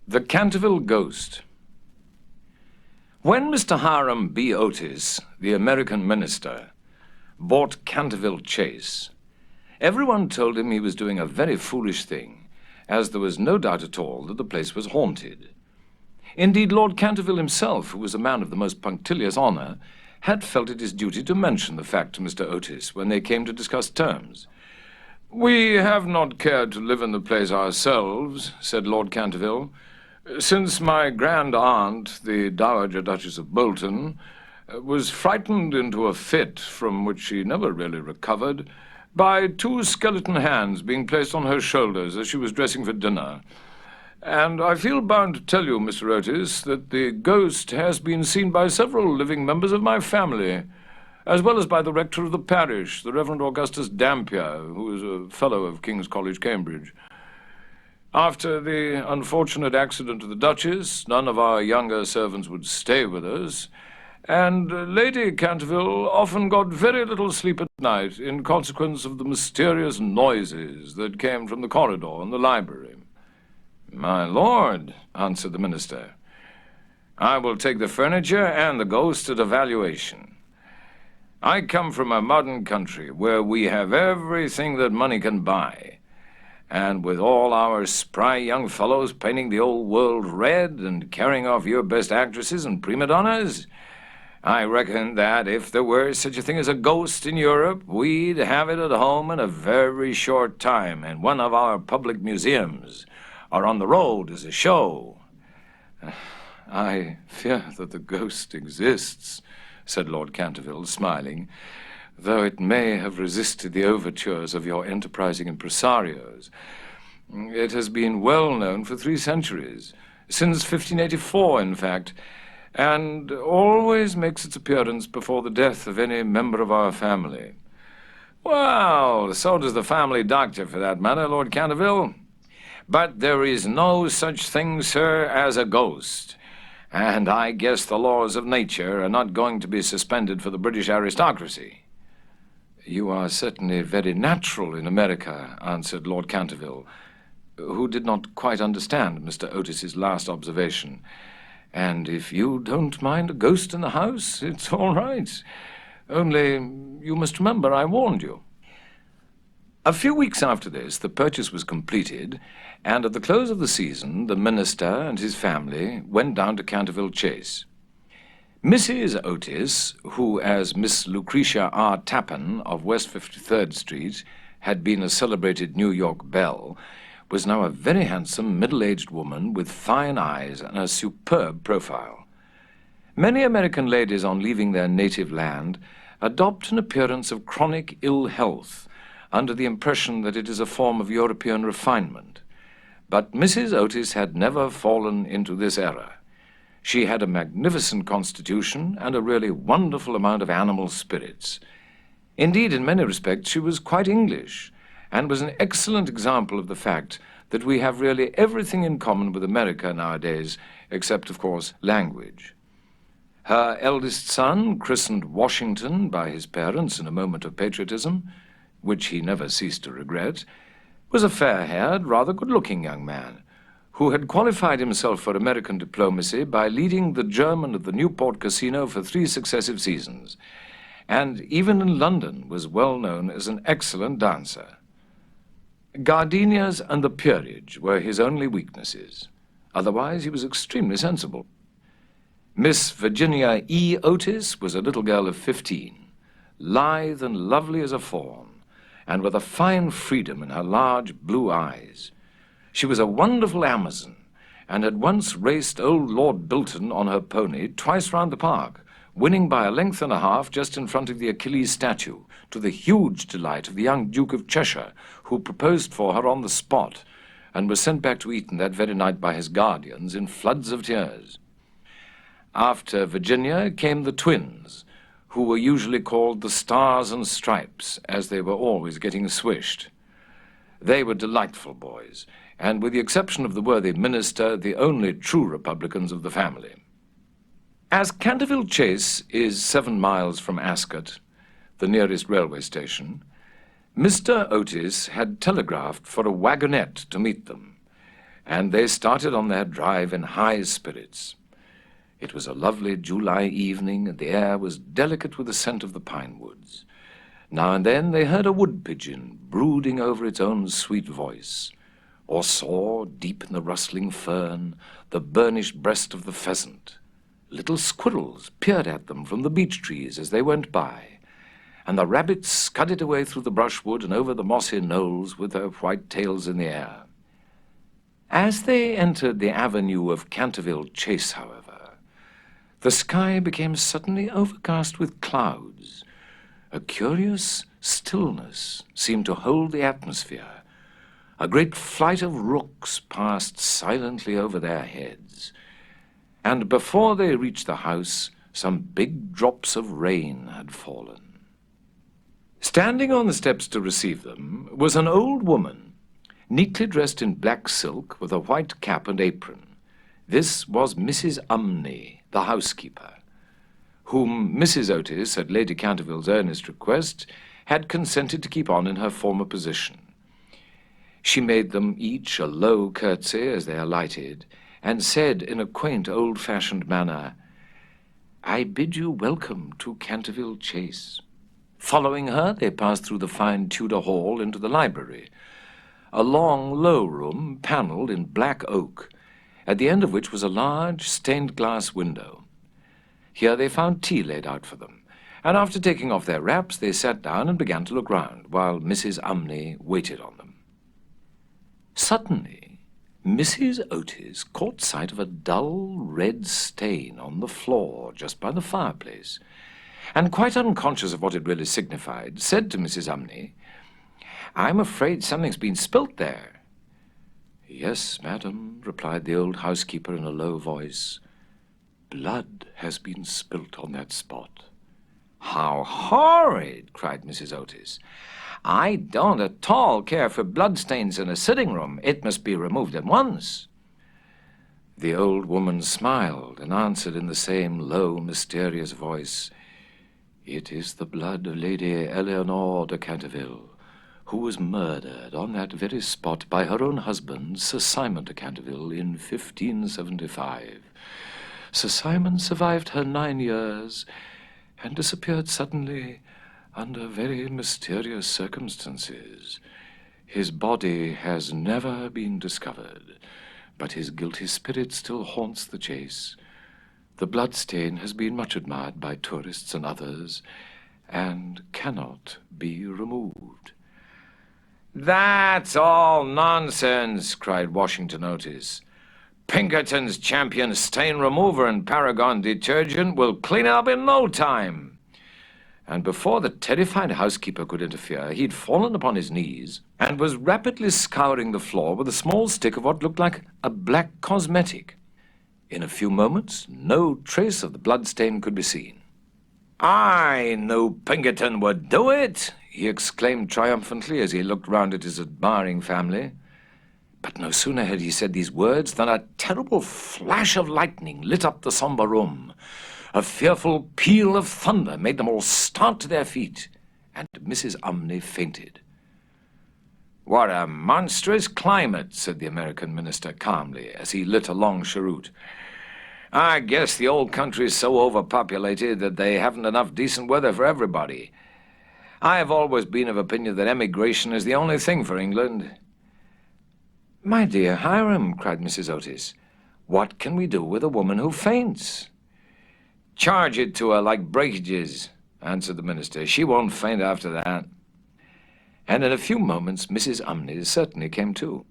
The Canterville Ghost. When Mr. Hiram B. Otis, the American minister, bought Canterville Chase, everyone told him he was doing a very foolish thing, as there was no doubt at all that the place was haunted. Indeed, Lord Canterville himself, who was a man of the most punctilious honor, had felt it his duty to mention the fact to Mr. Otis when they came to discuss terms. "We have not cared to live in the place ourselves," said Lord Canterville, "since my grand-aunt, the Dowager Duchess of Bolton, was frightened into a fit from which she never really recovered by two skeleton hands being placed on her shoulders as she was dressing for dinner. And I feel bound to tell you, Mr. Otis, that the ghost has been seen by several living members of my family, as well as by the rector of the parish, the Reverend Augustus Dampier, who is a fellow of King's College, Cambridge. After the unfortunate accident to the Duchess, none of our younger servants would stay with us, and Lady Canterville often got very little sleep at night in consequence of the mysterious noises that came from the corridor and the library." "My lord," answered the minister, "I will take the furniture and the ghost at a valuation. I come from a modern country where we have everything that money can buy, and with all our spry young fellows painting the old world red and carrying off your best actresses and prima donnas, I reckon that if there were such a thing as a ghost in Europe, we'd have it at home in a very short time in one of our public museums, or on the road as a show." "I fear that the ghost exists," said Lord Canterville, smiling, "though it may have resisted the overtures of your enterprising impresarios. It has been well known for 3 centuries, since 1584, in fact, and always makes its appearance before the death of any member of our family." "Well, so does the family doctor, for that matter, Lord Canterville. But there is no such thing, sir, as a ghost, and I guess the laws of nature are not going to be suspended for the British aristocracy." "You are certainly very natural in America," answered Lord Canterville, who did not quite understand Mr. Otis's last observation. "And if you don't mind a ghost in the house, it's all right. Only you must remember I warned you." A few weeks after this, the purchase was completed, and at the close of the season, the minister and his family went down to Canterville Chase. Mrs. Otis, who, as Miss Lucretia R. Tappan of West 53rd Street, had been a celebrated New York belle, was now a very handsome, middle-aged woman with fine eyes and a superb profile. Many American ladies, on leaving their native land, adopt an appearance of chronic ill health, under the impression that it is a form of European refinement. But Mrs. Otis had never fallen into this error. She had a magnificent constitution and a really wonderful amount of animal spirits. Indeed, in many respects, she was quite English, and was an excellent example of the fact that we have really everything in common with America nowadays, except, of course, language. Her eldest son, christened Washington by his parents in a moment of patriotism, which he never ceased to regret, was a fair-haired, rather good-looking young man, who had qualified himself for American diplomacy by leading the German at the Newport Casino for 3 successive seasons, and even in London was well known as an excellent dancer. Gardenias and the peerage were his only weaknesses. Otherwise, he was extremely sensible. Miss Virginia E. Otis was a little girl of 15, lithe and lovely as a fawn, and with a fine freedom in her large blue eyes. She was a wonderful Amazon, and had once raced old Lord Bilton on her pony twice round the park, winning by a length and a half just in front of the Achilles statue, to the huge delight of the young Duke of Cheshire, who proposed for her on the spot, and was sent back to Eton that very night by his guardians in floods of tears. After Virginia came the twins, who were usually called the Stars and Stripes, as they were always getting swished. They were delightful boys, and with the exception of the worthy minister, the only true Republicans of the family. As Canterville Chase is 7 miles from Ascot, the nearest railway station, Mr. Otis had telegraphed for a wagonette to meet them, and they started on their drive in high spirits. It was a lovely July evening, and the air was delicate with the scent of the pine woods. Now and then they heard a wood pigeon brooding over its own sweet voice, or saw, deep in the rustling fern, the burnished breast of the pheasant. Little squirrels peered at them from the beech trees as they went by, and the rabbits scudded away through the brushwood and over the mossy knolls with their white tails in the air. As they entered the avenue of Canterville Chase, however, the sky became suddenly overcast with clouds. A curious stillness seemed to hold the atmosphere. A great flight of rooks passed silently over their heads, and before they reached the house, some big drops of rain had fallen. Standing on the steps to receive them was an old woman, neatly dressed in black silk with a white cap and apron. This was Mrs. Umney, the housekeeper, whom Mrs. Otis, at Lady Canterville's earnest request, had consented to keep on in her former position. She made them each a low curtsy as they alighted, and said in a quaint old-fashioned manner, "I bid you welcome to Canterville Chase." Following her, they passed through the fine Tudor hall into the library, a long, low room panelled in black oak, at the end of which was a large stained-glass window. Here they found tea laid out for them, and after taking off their wraps, they sat down and began to look round, while Mrs. Umney waited on them. Suddenly, Mrs. Otis caught sight of a dull red stain on the floor just by the fireplace, and quite unconscious of what it really signified, said to Mrs. Umney, "I'm afraid something's been spilt there." "Yes, madam," replied the old housekeeper in a low voice. "Blood has been spilt on that spot." "How horrid!" cried Mrs. Otis. "I don't at all care for bloodstains in a sitting room. It must be removed at once." The old woman smiled and answered in the same low, mysterious voice, "It is the blood of Lady Eleanor de Canterville, who was murdered on that very spot by her own husband, Sir Simon de Canterville, in 1575. Sir Simon survived her 9 years and disappeared suddenly under very mysterious circumstances. His body has never been discovered, but his guilty spirit still haunts the chase. The bloodstain has been much admired by tourists and others, and cannot be removed." "That's all nonsense," cried Washington Otis. "Pinkerton's Champion Stain Remover and Paragon Detergent will clean it up in no time." And before the terrified housekeeper could interfere, he'd fallen upon his knees and was rapidly scouring the floor with a small stick of what looked like a black cosmetic. In a few moments, no trace of the bloodstain could be seen. "I knew Pinkerton would do it," he exclaimed triumphantly as he looked round at his admiring family. But no sooner had he said these words than a terrible flash of lightning lit up the somber room. A fearful peal of thunder made them all start to their feet, and Mrs. Umney fainted. "What a monstrous climate," said the American minister calmly as he lit a long cheroot. "I guess the old country's so overpopulated that they haven't enough decent weather for everybody. I have always been of opinion that emigration is the only thing for England." "My dear Hiram," cried Mrs. Otis, "what can we do with a woman who faints?" "Charge it to her like breakages," answered the minister. "She won't faint after that." And in a few moments, Mrs. Umney certainly came to.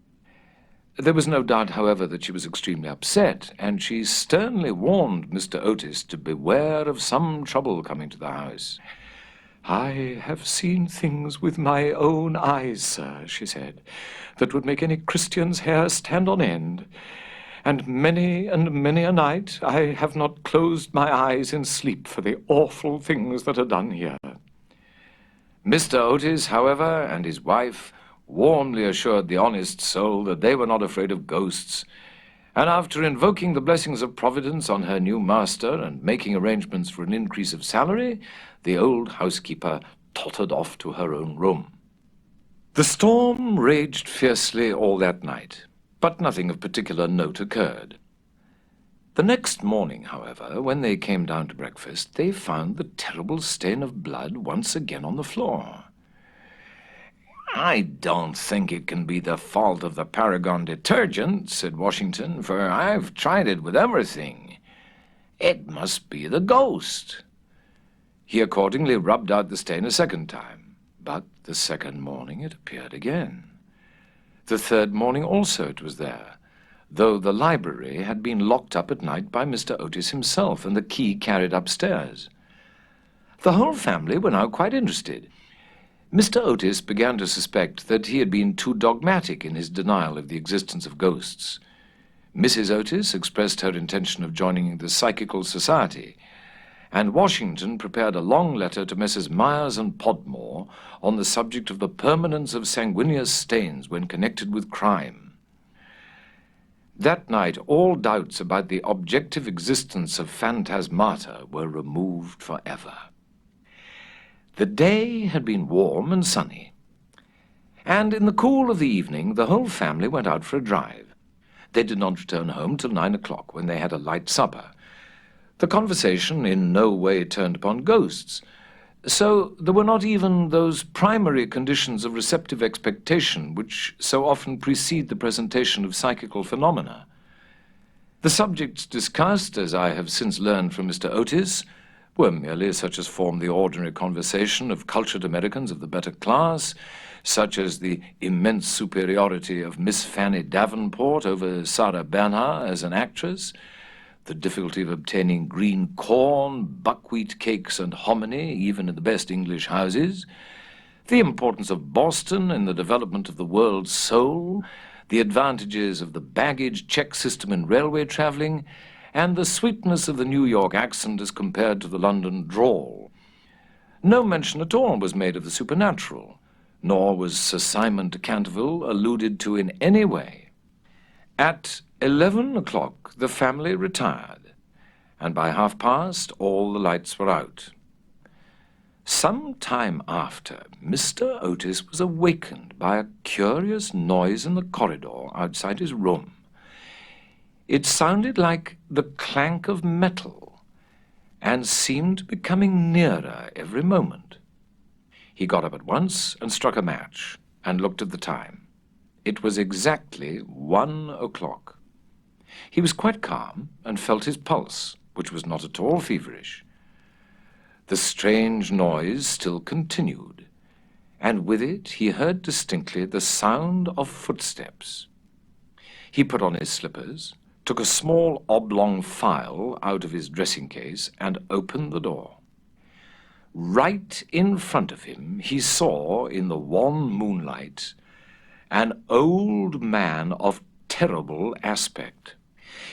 There was no doubt, however, that she was extremely upset, and she sternly warned Mr. Otis to beware of some trouble coming to the house. "I have seen things with my own eyes, sir," she said, "that would make any Christian's hair stand on end. And many a night I have not closed my eyes in sleep for the awful things that are done here." Mr. Otis, however, and his wife warmly assured the honest soul that they were not afraid of ghosts, and after invoking the blessings of Providence on her new master and making arrangements for an increase of salary, the old housekeeper tottered off to her own room. The storm raged fiercely all that night, but nothing of particular note occurred. The next morning, however, when they came down to breakfast, they found the terrible stain of blood once again on the floor. "I don't think it can be the fault of the Paragon detergent," said Washington, "for I've tried it with everything. It must be the ghost." He accordingly rubbed out the stain a second time, but the second morning it appeared again. The third morning also it was there, though the library had been locked up at night by Mr. Otis himself and the key carried upstairs. The whole family were now quite interested. Mr. Otis began to suspect that he had been too dogmatic in his denial of the existence of ghosts. Mrs. Otis expressed her intention of joining the Psychical Society, and Washington prepared a long letter to Messrs. Myers and Podmore on the subject of the permanence of sanguineous stains when connected with crime. That night all doubts about the objective existence of phantasmata were removed forever. The day had been warm and sunny, and in the cool of the evening the whole family went out for a drive. They did not return home till 9 o'clock, when they had a light supper. The conversation in no way turned upon ghosts, so there were not even those primary conditions of receptive expectation which so often precede the presentation of psychical phenomena. The subjects discussed, as I have since learned from Mr. Otis, were merely such as form the ordinary conversation of cultured Americans of the better class, such as the immense superiority of Miss Fanny Davenport over Sarah Bernhardt as an actress, the difficulty of obtaining green corn, buckwheat cakes, and hominy, even in the best English houses, the importance of Boston in the development of the world's soul, the advantages of the baggage check system in railway traveling, and the sweetness of the New York accent as compared to the London drawl. No mention at all was made of the supernatural, nor was Sir Simon de Canterville alluded to in any way. At 11 o'clock the family retired, and by past all the lights were out. Some time after, Mr. Otis was awakened by a curious noise in the corridor outside his room. It sounded like the clank of metal, and seemed becoming nearer every moment. He got up at once and struck a match, and looked at the time. It was exactly 1 o'clock. He was quite calm, and felt his pulse, which was not at all feverish. The strange noise still continued, and with it he heard distinctly the sound of footsteps. He put on his slippers, took a small oblong file out of his dressing case, and opened the door. Right in front of him he saw, in the wan moonlight, an old man of terrible aspect.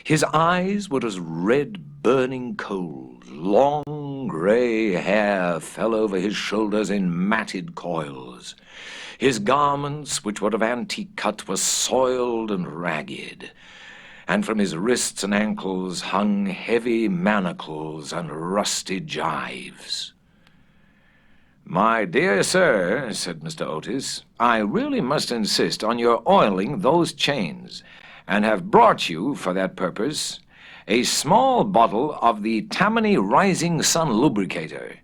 His eyes were as red burning coals. Long grey hair fell over his shoulders in matted coils. His garments, which were of antique cut, were soiled and ragged, and from his wrists and ankles hung heavy manacles and rusty gyves. "My dear sir," said Mr. Otis, "I really must insist on your oiling those chains, and have brought you, for that purpose, a small bottle of the Tammany Rising Sun Lubricator.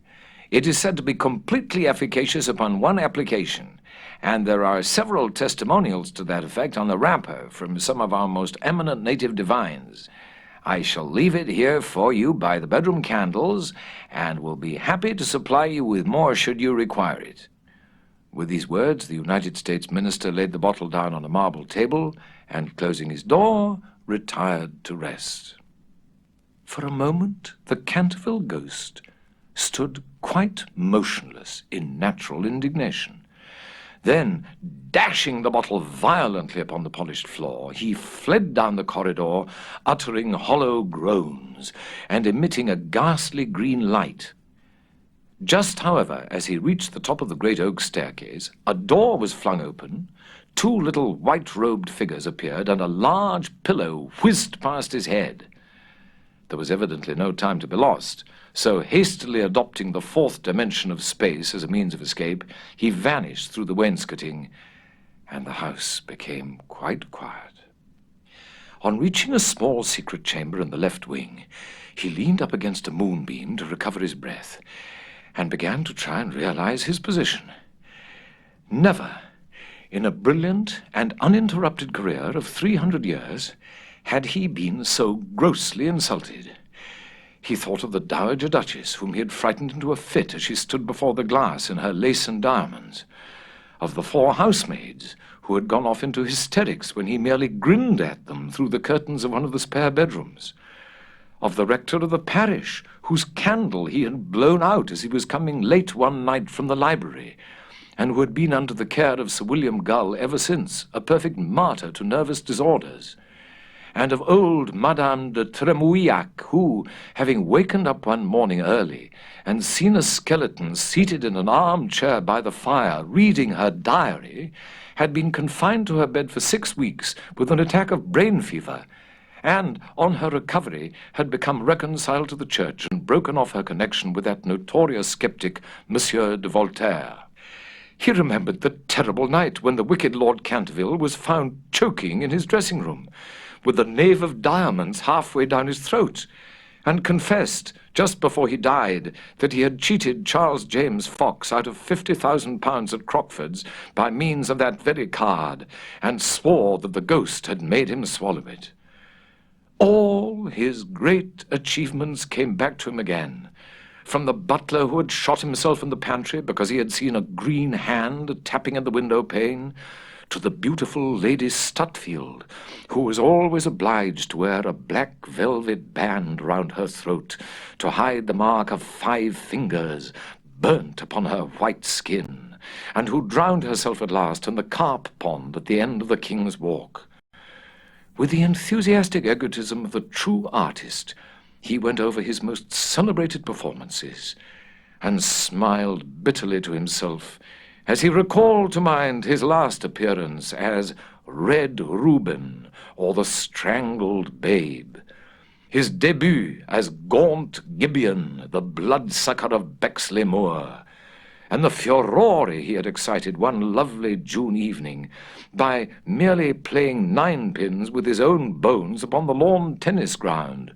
It is said to be completely efficacious upon one application, and there are several testimonials to that effect on the wrapper from some of our most eminent native divines. I shall leave it here for you by the bedroom candles, and will be happy to supply you with more should you require it." With these words, the United States minister laid the bottle down on a marble table, and, closing his door, retired to rest. For a moment, the Canterville ghost stood quite motionless in natural indignation. Then, dashing the bottle violently upon the polished floor, he fled down the corridor, uttering hollow groans and emitting a ghastly green light. Just, however, as he reached the top of the great oak staircase, a door was flung open, two little white-robed figures appeared, and a large pillow whizzed past his head. There was evidently no time to be lost, so hastily adopting the fourth dimension of space as a means of escape, he vanished through the wainscoting, and the house became quite quiet. On reaching a small secret chamber in the left wing, he leaned up against a moonbeam to recover his breath, and began to try and realize his position. Never, in a brilliant and uninterrupted career of 300 years, had he been so grossly insulted. He thought of the Dowager Duchess, whom he had frightened into a fit as she stood before the glass in her lace and diamonds, of the 4 housemaids who had gone off into hysterics when he merely grinned at them through the curtains of one of the spare bedrooms, of the rector of the parish, whose candle he had blown out as he was coming late one night from the library, and who had been under the care of Sir William Gull ever since, a perfect martyr to nervous disorders, and of old Madame de Tremouillac, who, having wakened up one morning early and seen a skeleton seated in an armchair by the fire reading her diary, had been confined to her bed for 6 weeks with an attack of brain fever, and, on her recovery, had become reconciled to the Church and broken off her connection with that notorious sceptic, Monsieur de Voltaire. He remembered the terrible night when the wicked Lord Canterville was found choking in his dressing-room, with the knave of diamonds halfway down his throat, and confessed, just before he died, that he had cheated Charles James Fox out of £50,000 at Crockford's by means of that very card, and swore that the ghost had made him swallow it. All his great achievements came back to him again, from the butler who had shot himself in the pantry because he had seen a green hand tapping at the window pane, to the beautiful Lady Stutfield, who was always obliged to wear a black velvet band round her throat to hide the mark of 5 fingers burnt upon her white skin, and who drowned herself at last in the carp pond at the end of the King's Walk. With the enthusiastic egotism of the true artist, he went over his most celebrated performances, and smiled bitterly to himself as he recalled to mind his last appearance as Red Reuben, or the Strangled Babe, his debut as Gaunt Gibeon, the bloodsucker of Bexley Moor, and the furore he had excited one lovely June evening by merely playing 9-pins with his own bones upon the lawn tennis ground.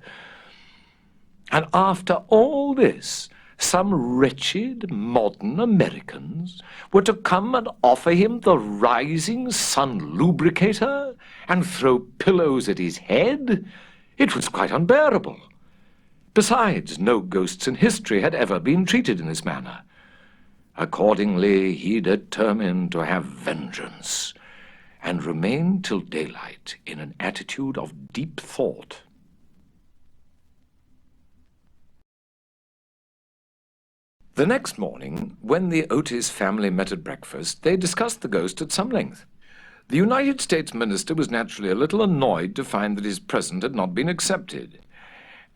And after all this, some wretched modern Americans were to come and offer him the Rising Sun lubricator and throw pillows at his head? It was quite unbearable. Besides, no ghosts in history had ever been treated in this manner. Accordingly, he determined to have vengeance, and remained till daylight in an attitude of deep thought. The next morning, when the Otis family met at breakfast, they discussed the ghost at some length. The United States minister was naturally a little annoyed to find that his present had not been accepted.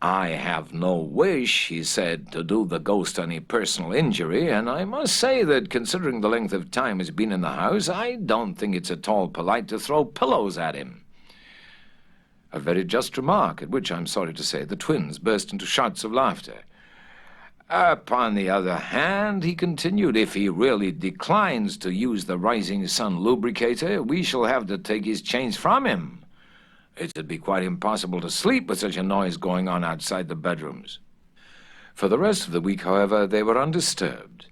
"I have no wish," he said, "to do the ghost any personal injury, and I must say that, considering the length of time he's been in the house, I don't think it's at all polite to throw pillows at him." A very just remark, at which, I'm sorry to say, the twins burst into shouts of laughter. "Upon the other hand," he continued, "if he really declines to use the Rising Sun lubricator, we shall have to take his chains from him. It'd be quite impossible to sleep with such a noise going on outside the bedrooms." For the rest of the week, however, they were undisturbed,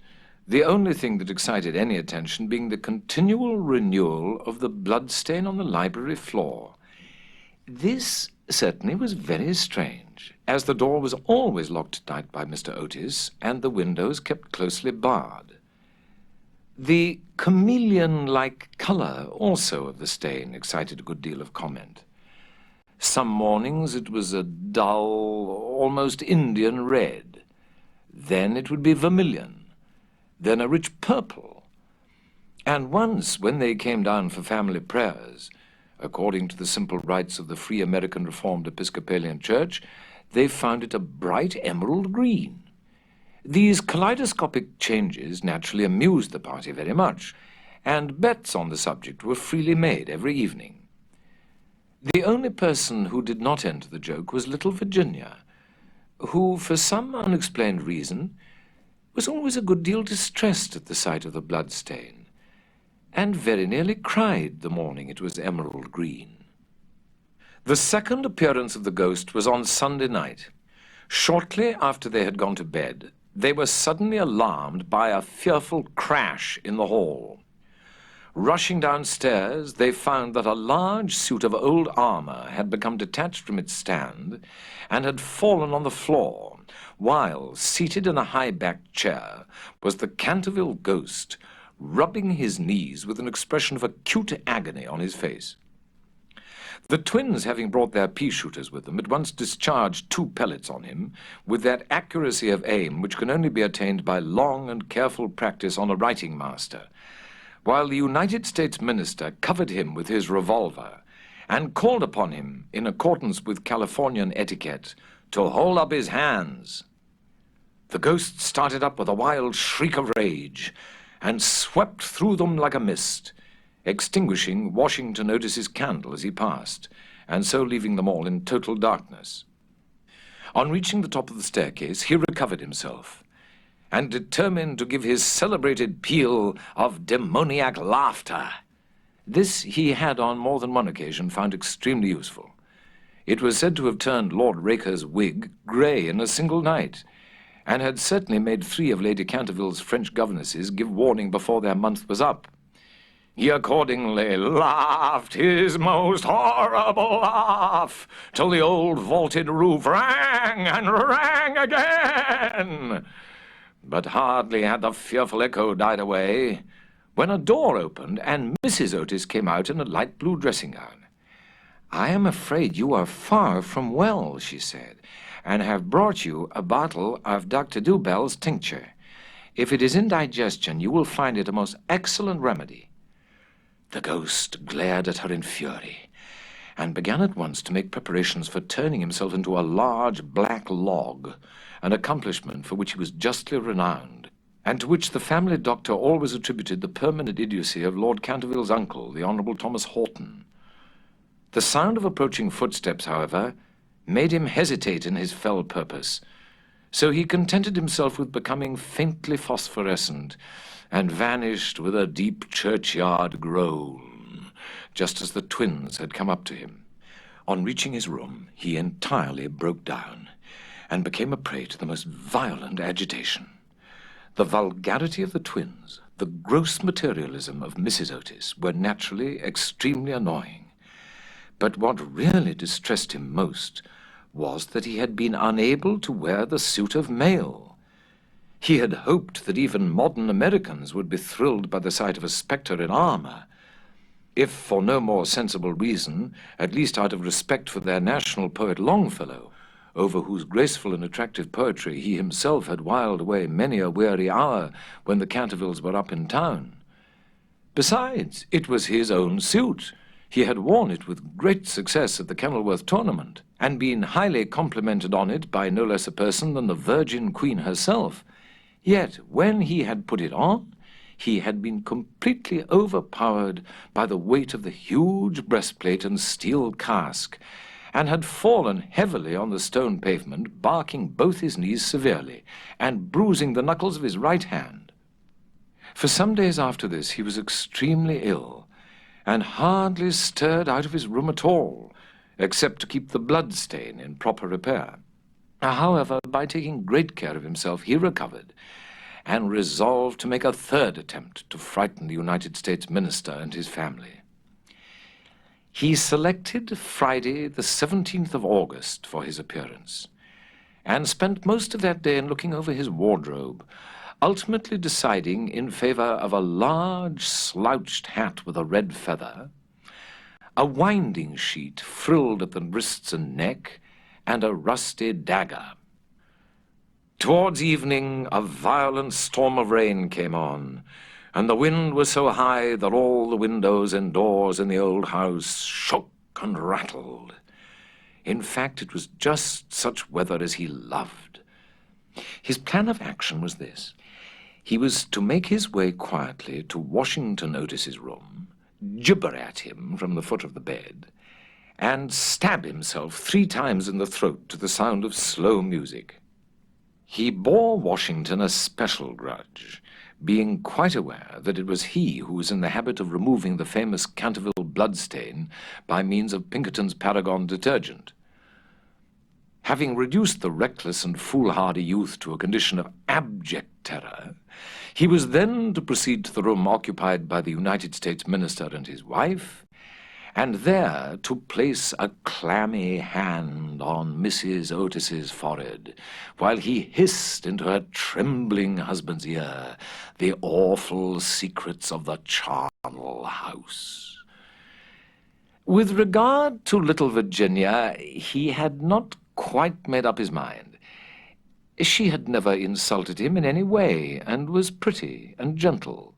the only thing that excited any attention being the continual renewal of the bloodstain on the library floor. This certainly was very strange, as the door was always locked at night by Mr. Otis, and the windows kept closely barred. The chameleon-like colour also of the stain excited a good deal of comment. Some mornings it was a dull, almost Indian red. Then it would be vermilion, then a rich purple. And once, when they came down for family prayers, according to the simple rites of the Free American Reformed Episcopalian Church, they found it a bright emerald green. These kaleidoscopic changes naturally amused the party very much, and bets on the subject were freely made every evening. The only person who did not enter the joke was little Virginia, who, for some unexplained reason, was always a good deal distressed at the sight of the bloodstain, and very nearly cried the morning it was emerald green. The second appearance of the ghost was on Sunday night. Shortly after they had gone to bed, they were suddenly alarmed by a fearful crash in the hall. Rushing downstairs, they found that a large suit of old armor had become detached from its stand and had fallen on the floor, while, seated in a high-backed chair, was the Canterville ghost, rubbing his knees with an expression of acute agony on his face. The twins, having brought their pea-shooters with them, at once discharged 2 pellets on him with that accuracy of aim which can only be attained by long and careful practice on a writing master, while the United States minister covered him with his revolver and called upon him, in accordance with Californian etiquette, to hold up his hands. The ghost started up with a wild shriek of rage and swept through them like a mist, extinguishing Washington Otis's candle as he passed, and so leaving them all in total darkness. On reaching the top of the staircase, he recovered himself, and determined to give his celebrated peal of demoniac laughter. This he had on more than one occasion found extremely useful. It was said to have turned Lord Raker's wig grey in a single night, and had certainly made 3 of Lady Canterville's French governesses give warning before their month was up. He accordingly laughed his most horrible laugh till the old vaulted roof rang and rang again. But hardly had the fearful echo died away when a door opened and Mrs. Otis came out in a light blue dressing gown. "I am afraid you are far from well," she said, "and have brought you a bottle of Dr. Dubell's tincture. If it is indigestion, you will find it a most excellent remedy." The ghost glared at her in fury, and began at once to make preparations for turning himself into a large black log, an accomplishment for which he was justly renowned, and to which the family doctor always attributed the permanent idiocy of Lord Canterville's uncle, the Honourable Thomas Horton. The sound of approaching footsteps, however, made him hesitate in his fell purpose, so he contented himself with becoming faintly phosphorescent, and vanished with a deep churchyard groan, just as the twins had come up to him. On reaching his room, he entirely broke down, and became a prey to the most violent agitation. The vulgarity of the twins, the gross materialism of Mrs. Otis, were naturally extremely annoying. But what really distressed him most was that he had been unable to wear the suit of mail. He had hoped that even modern Americans would be thrilled by the sight of a spectre in armor, if for no more sensible reason, at least out of respect for their national poet Longfellow, over whose graceful and attractive poetry he himself had whiled away many a weary hour when the Cantervilles were up in town. Besides, it was his own suit. He had worn it with great success at the Kenilworth tournament, and been highly complimented on it by no less a person than the Virgin Queen herself. Yet, when he had put it on, he had been completely overpowered by the weight of the huge breastplate and steel casque, and had fallen heavily on the stone pavement, barking both his knees severely, and bruising the knuckles of his right hand. For some days after this he was extremely ill, and hardly stirred out of his room at all, except to keep the blood stain in proper repair. However, by taking great care of himself, he recovered, and resolved to make a 3rd attempt to frighten the United States minister and his family. He selected Friday, the 17th of August, for his appearance, and spent most of that day in looking over his wardrobe, ultimately deciding in favor of a large slouched hat with a red feather, a winding sheet frilled at the wrists and neck, and a rusty dagger. Towards evening, a violent storm of rain came on, and the wind was so high that all the windows and doors in the old house shook and rattled. In fact, it was just such weather as he loved. His plan of action was this. He was to make his way quietly to Washington Otis's room, gibber at him from the foot of the bed, and stab himself 3 times in the throat to the sound of slow music. He bore Washington a special grudge, being quite aware that it was he who was in the habit of removing the famous Canterville bloodstain by means of Pinkerton's Paragon detergent. Having reduced the reckless and foolhardy youth to a condition of abject terror, he was then to proceed to the room occupied by the United States minister and his wife, and there to place a clammy hand on Mrs. Otis's forehead, while he hissed into her trembling husband's ear the awful secrets of the charnel house. With regard to little Virginia, he had not quite made up his mind. She had never insulted him in any way, and was pretty and gentle.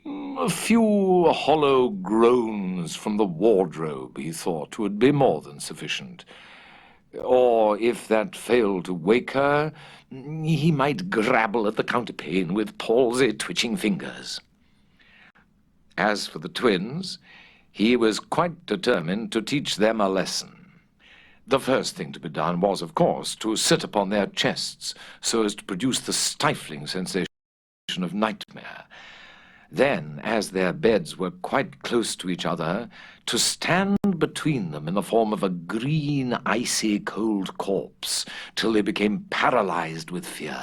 A few hollow groans from the wardrobe, he thought, would be more than sufficient. Or, if that failed to wake her, he might grabble at the counterpane with palsy-twitching fingers. As for the twins, he was quite determined to teach them a lesson. The first thing to be done was, of course, to sit upon their chests so as to produce the stifling sensation of nightmare. Then, as their beds were quite close to each other, to stand between them in the form of a green, icy, cold corpse till they became paralyzed with fear,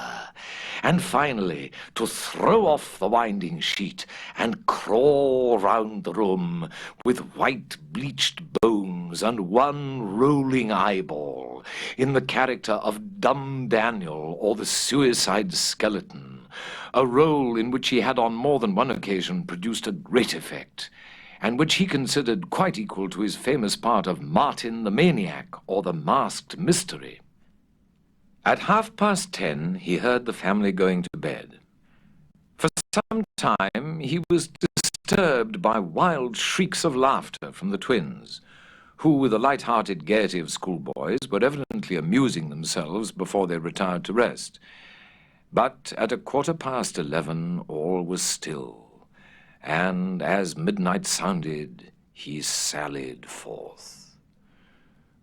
and finally to throw off the winding sheet and crawl round the room with white bleached bones and one rolling eyeball in the character of Dumb Daniel or the Suicide Skeleton, a role in which he had on more than one occasion produced a great effect, and which he considered quite equal to his famous part of Martin the Maniac or the Masked Mystery. At 10:30, he heard the family going to bed. For some time he was disturbed by wild shrieks of laughter from the twins, who, with the light-hearted gaiety of schoolboys, were evidently amusing themselves before they retired to rest. But at 11:15 all was still, and as midnight sounded, he sallied forth.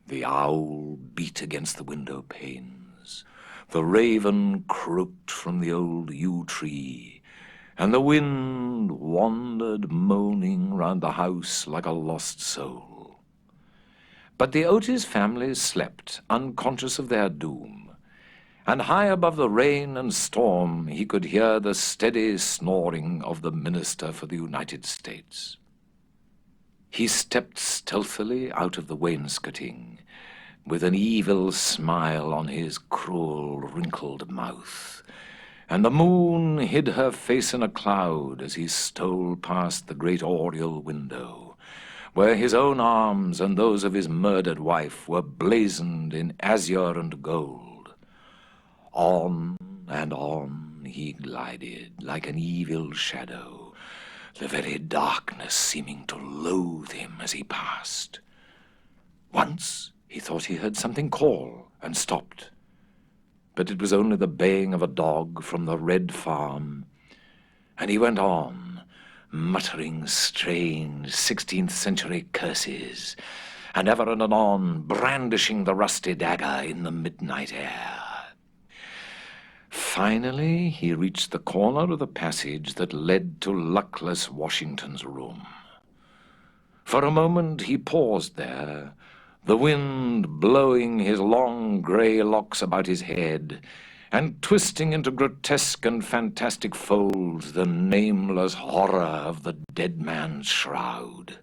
The owl beat against the window panes, the raven croaked from the old yew tree, and the wind wandered moaning round the house like a lost soul. But the Otis family slept, unconscious of their doom, and high above the rain and storm he could hear the steady snoring of the minister for the United States. He stepped stealthily out of the wainscoting, with an evil smile on his cruel, wrinkled mouth, and the moon hid her face in a cloud as he stole past the great oriel window, where his own arms and those of his murdered wife were blazoned in azure and gold. On and on he glided like an evil shadow, the very darkness seeming to loathe him as he passed. Once he thought he heard something call and stopped, but it was only the baying of a dog from the Red Farm, and he went on, muttering strange 16th century curses, and ever and anon brandishing the rusty dagger in the midnight air. Finally, he reached the corner of the passage that led to luckless Washington's room. For a moment he paused there, the wind blowing his long grey locks about his head, and twisting into grotesque and fantastic folds the nameless horror of the dead man's shroud.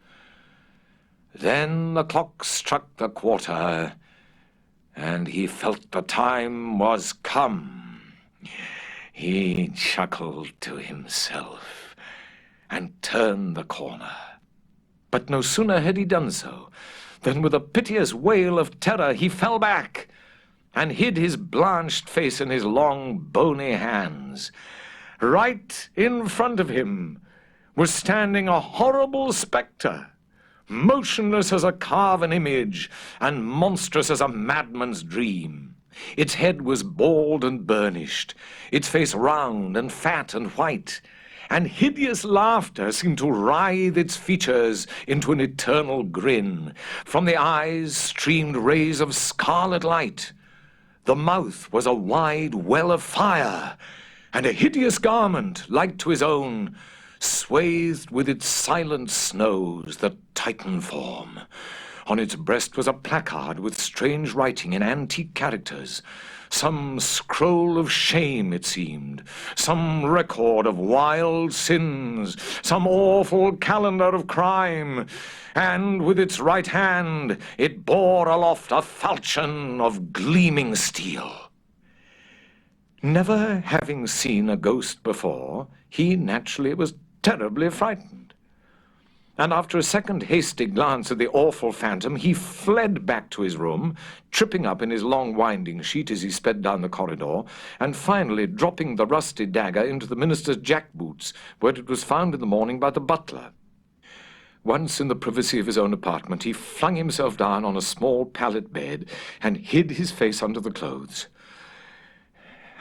Then the clock struck the quarter, and he felt the time was come. He chuckled to himself and turned the corner. But no sooner had he done so than with a piteous wail of terror he fell back and hid his blanched face in his long, bony hands. Right in front of him was standing a horrible spectre, motionless as a carven image and monstrous as a madman's dream. Its head was bald and burnished, its face round and fat and white, and hideous laughter seemed to writhe its features into an eternal grin. From the eyes streamed rays of scarlet light. The mouth was a wide well of fire, and a hideous garment, like to his own, swathed with its silent snows the Titan form. On its breast was a placard with strange writing in antique characters, some scroll of shame, it seemed, some record of wild sins, some awful calendar of crime, and with its right hand it bore aloft a falchion of gleaming steel. Never having seen a ghost before, he naturally was terribly frightened. And after a second hasty glance at the awful phantom, he fled back to his room, tripping up in his long winding sheet as he sped down the corridor, and finally dropping the rusty dagger into the minister's jackboots, where it was found in the morning by the butler. Once in the privacy of his own apartment, he flung himself down on a small pallet bed and hid his face under the clothes.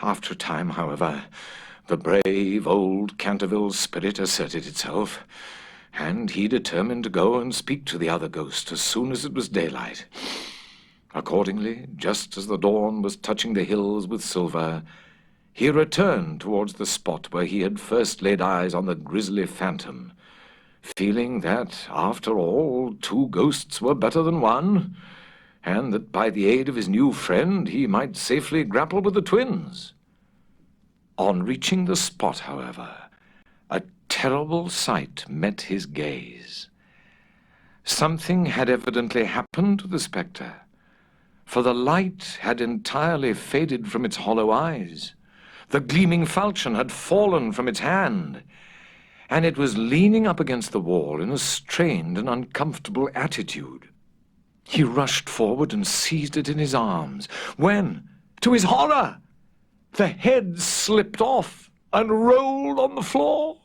After a time, however, the brave old Canterville spirit asserted itself, and he determined to go and speak to the other ghost as soon as it was daylight. Accordingly, just as the dawn was touching the hills with silver, he returned towards the spot where he had first laid eyes on the grisly phantom, feeling that, after all, two ghosts were better than one, and that by the aid of his new friend he might safely grapple with the twins. On reaching the spot, however, a terrible sight met his gaze. Something had evidently happened to the spectre, for the light had entirely faded from its hollow eyes. The gleaming falchion had fallen from its hand, and it was leaning up against the wall in a strained and uncomfortable attitude. He rushed forward and seized it in his arms, when, to his horror, the head slipped off and rolled on the floor.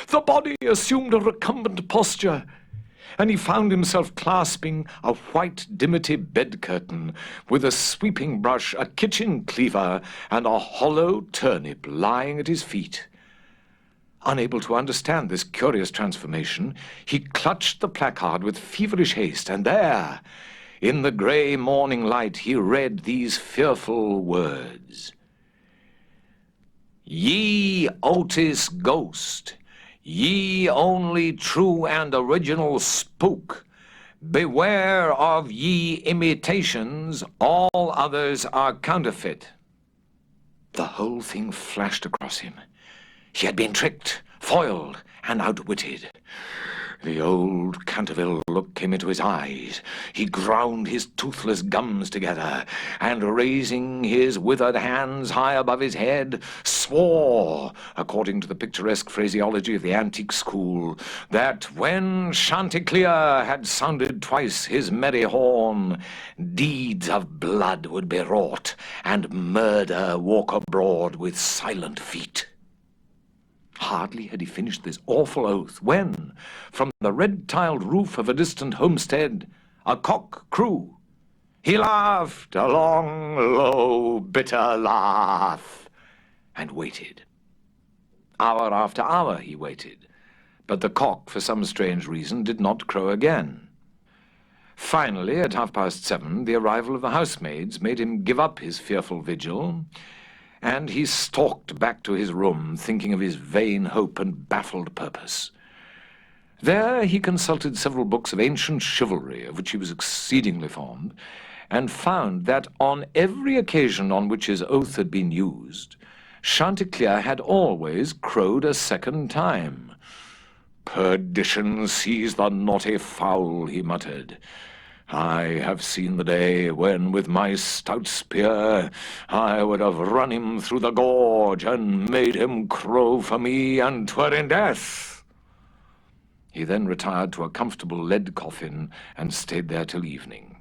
The body assumed a recumbent posture, and he found himself clasping a white dimity bed curtain with a sweeping brush, a kitchen cleaver, and a hollow turnip lying at his feet. Unable to understand this curious transformation, he clutched the placard with feverish haste, and there, in the grey morning light, he read these fearful words: "Ye Otis ghost, ye only true and original spook, beware of ye imitations, all others are counterfeit." The whole thing flashed across him. He had been tricked, foiled, and outwitted. The old Canterville look came into his eyes. He ground his toothless gums together, and raising his withered hands high above his head, swore, according to the picturesque phraseology of the antique school, that when Chanticleer had sounded twice his merry horn, deeds of blood would be wrought, and murder walk abroad with silent feet. Hardly had he finished this awful oath when, from the red-tiled roof of a distant homestead, a cock crew. He laughed a long, low, bitter laugh, and waited. Hour after hour he waited, but the cock, for some strange reason, did not crow again. Finally, at 7:30, the arrival of the housemaids made him give up his fearful vigil, and he stalked back to his room, thinking of his vain hope and baffled purpose. There he consulted several books of ancient chivalry, of which he was exceedingly fond, and found that on every occasion on which his oath had been used, Chanticleer had always crowed a second time. "Perdition seize the naughty fowl," he muttered. "I have seen the day when, with my stout spear, I would have run him through the gorge and made him crow for me, and 'twere in death." He then retired to a comfortable lead coffin and stayed there till evening.